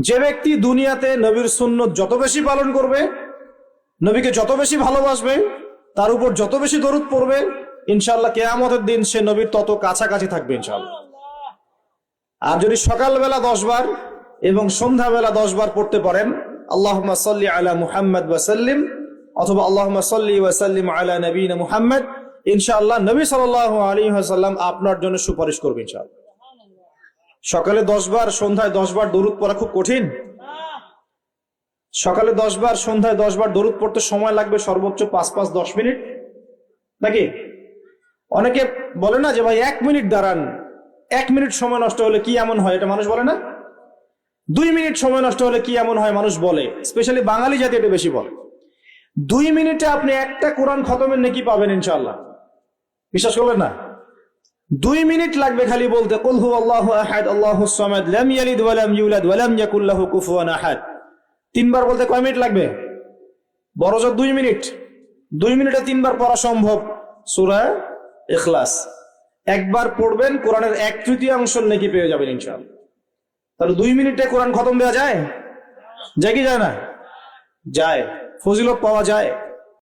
যে ব্যক্তি দুনিয়াতে নবীর সুন্নত যত বেশি পালন করবে, নবীকে যত বেশি ভালোবাসবে, তার উপর যত বেশি দরুদ পড়বে, ইনশাআল্লাহ কিয়ামতের দিন সে নবীর তত কাছাকাছি থাকবে ইনশাআল্লাহ। আর যদি সকালবেলা 10 বার এবং সন্ধ্যাবেলা 10 বার পড়তে পারেন আল্লাহুম্মা সাল্লি আলা মুহাম্মদ ওয়া সাল্লিম, অথবা আল্লাহুম্মা সাল্লি ওয়া সাল্লিম আলা নবিয়িনা মুহাম্মদ, ইনশাআল্লাহ নবী সাল্লাল্লাহু আলাইহি ওয়াসাল্লাম আপনার জন্য সুপারিশ করবে ইনশাআল্লাহ। সকালে 10 বার সন্ধ্যায় 10 বার দরুদ পড়া খুব কঠিন। সকালে 10 বার সন্ধ্যায় 10 বার দরুদ পড়তে সময় লাগবে সর্বোচ্চ 5-10 মিনিট, নাকি? অনেকে বলে না যে ভাই 1 মিনিট দাঁড়ান, 1 মিনিট সময় নষ্ট হলে কি এমন হয়, এটা মানুষ বলে না? 2 মিনিট সময় নষ্ট হলে কি এমন হয় মানুষ বলে, স্পেশালি বাঙালি জাতি এটা বেশি বলে। 2 মিনিটে আপনি একটা কোরআন খতমের নেকি পাবেন ইনশাআল্লাহ, বিশ্বাস করলেন না? 2 মিনিট লাগবে খালি বলতে কুল হুয়াল্লাহু আহাদ আল্লাহুস সামাদ লাম ইয়ালিদ ওয়া লাম ইউলাদ ওয়া লাম ইয়াকুল লাহু কুফুয়ান আহাদ। 3 বার বলতে কয় মিনিট লাগবে? বড়জোর 2 মিনিট। 2 মিনিটে 3 বার পড়া সম্ভব সূরা ইখলাস। একবার পড়বেন, কোরআনের 1/3 নেকি পেয়ে যাবেন ইনশাআল্লাহ। তাহলে 2 মিনিটে কোরআন খতম দেওয়া যায়? যায় কি যায় না? যায়। ফজিলত পাওয়া যায়।